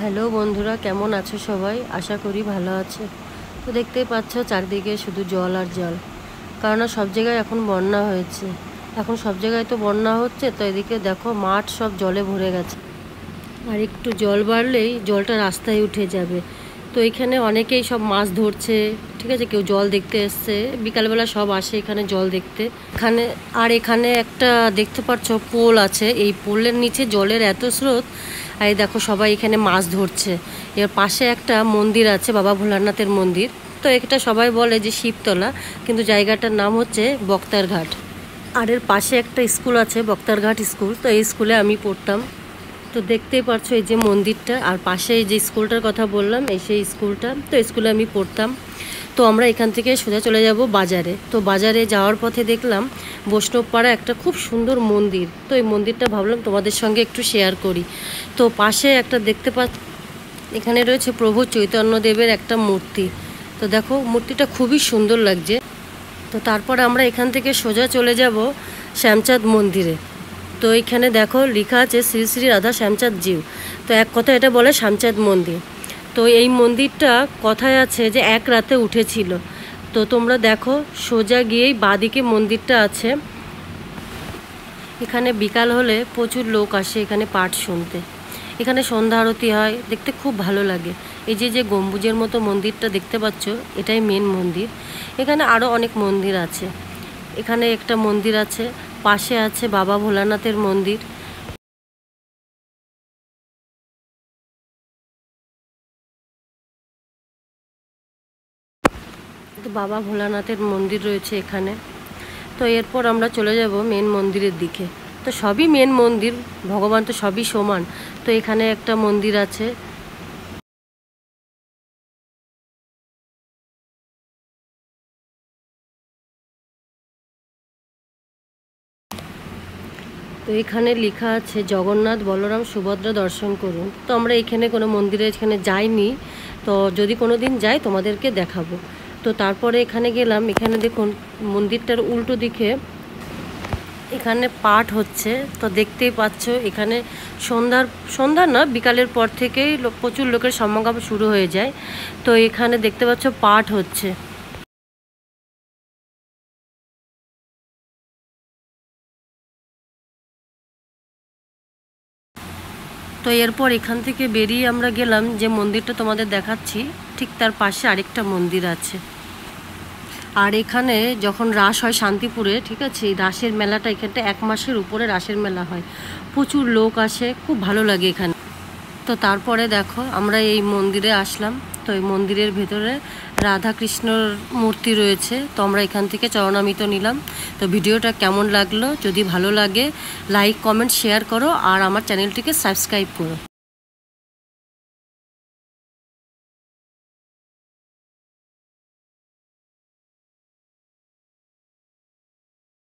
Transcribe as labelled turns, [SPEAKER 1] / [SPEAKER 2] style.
[SPEAKER 1] Hello বন্ধুরা, কেমন আছো সবাই? আশা করি ভালো আছে। তো দেখতেই পাচ্ছ চারদিকে শুধু জল আর জল, কারণ সব জায়গায় এখন বন্যা হয়েছে। এখন সব জায়গায় তো বন্যা হচ্ছে, তো এদিকে দেখো মাঠ সব জলে ভরে গেছে। আর একটু জল বাড়লেই জলটা রাস্তায় উঠে যাবে। তো এখানে অনেকেই সব মাছ ধরছে, ঠিক আছে, কেউ জল দেখতে এসছে, বিকালবেলা সব আসে এখানে জল দেখতে। এখানে একটা দেখতে পাচ্ছ পোল আছে, এই পোলের নিচে জলের এত স্রোত। আর এই দেখো সবাই এখানে মাছ ধরছে। এর পাশে একটা মন্দির আছে, বাবা ভোলানাথের মন্দির। তো এটা সবাই বলে যে শিবতলা, কিন্তু জায়গাটার নাম হচ্ছে বক্তারঘাট। আর এর পাশে একটা স্কুল আছে, বক্তারঘাট স্কুল। তো এই স্কুলে আমি পড়তাম। তো দেখতেই পাচ্ছ এই যে মন্দিরটা, আর পাশে এই যে স্কুলটার কথা বললাম, এই সেই স্কুলটা। তো স্কুলে আমি পড়তাম। তো আমরা এখান থেকে সোজা চলে যাব বাজারে। তো বাজারে যাওয়ার পথে দেখলাম বৈষ্ণবপাড়া একটা খুব সুন্দর মন্দির। তো এই মন্দিরটা ভাবলাম তোমাদের সঙ্গে একটু শেয়ার করি। তো পাশে একটা দেখতে এখানে রয়েছে প্রভু চৈতন্যদেবের একটা মূর্তি। তো দেখো মূর্তিটা খুবই সুন্দর লাগছে। তো তারপরে আমরা এখান থেকে সোজা চলে যাব শ্যামচাঁদ মন্দিরে। তো এইখানে দেখো লেখা আছে শ্রী শ্রী রাধা শ্যামচাঁদ জিউ। তো এক কথা এটা বলে শ্যামচাঁদ মন্দির। তো এই মন্দিরটা কথায় আছে যে এক রাতে উঠেছিল। তো তোমরা দেখো সোজা গিয়েই বাঁদিকে মন্দিরটা আছে। এখানে বিকাল হলে প্রচুর লোক আসে এখানে পাঠ শুনতে। এখানে সন্ধ্যা আরতি হয়, দেখতে খুব ভালো লাগে। এই যে গম্বুজের মতো মন্দিরটা দেখতে পাচ্ছ, এটাই মেন মন্দির। এখানে আরও অনেক মন্দির আছে। এখানে একটা মন্দির আছে, পাশে আছে বাবা ভোলানাথের মন্দির। তো বাবা ভোলানাথের মন্দির রয়েছে এখানে। তো এরপর আমরা চলে যাব মেন মন্দিরের দিকে। তো সবই মেন মন্দির, ভগবান তো সবই সমান। তো এখানে একটা মন্দির আছে। তো এখানে লেখা আছে জগন্নাথ বলরাম সুভদ্রা দর্শন করুন। তো আমরা এখানে কোনো মন্দিরে এখানে যাইনি, তো যদি কোনো দিন যাই তোমাদেরকে দেখাবো। তো তারপরে এখানে গেলাম। এখানে দেখুন মন্দিরটার উল্টো দিকে এখানে পাঠ হচ্ছে। তো দেখতেই পাচ্ছ এখানে সন্ধ্যা না, বিকালের পর থেকেই প্রচুর লোকের সমাগম শুরু হয়ে যায়। তো এখানে দেখতে পাচ্ছ পাঠ হচ্ছে। তো এরপর এখান থেকে বেরিয়ে আমরা গেলাম যে মন্দিরটা তোমাদের দেখাচ্ছি, ঠিক তার পাশে আরেকটা মন্দির আছে। আর এখানে যখন রাস হয় শান্তিপুরে, ঠিক আছে, এই রাসের মেলাটা এখানটা 1 মাসের উপরে রাসের মেলা হয়। প্রচুর লোক আসে, খুব ভালো লাগে এখানে। তো তারপরে দেখো আমরা এই মন্দিরে আসলাম। তো এই মন্দিরের ভেতরে রাধা কৃষ্ণর মূর্তি রয়েছে। তো আমরা এখান থেকে চরণামৃত নিলাম। তো ভিডিওটা কেমন লাগলো, যদি ভালো লাগে লাইক কমেন্ট শেয়ার করো, আর আমার চ্যানেলটিকে সাবস্ক্রাইব করো।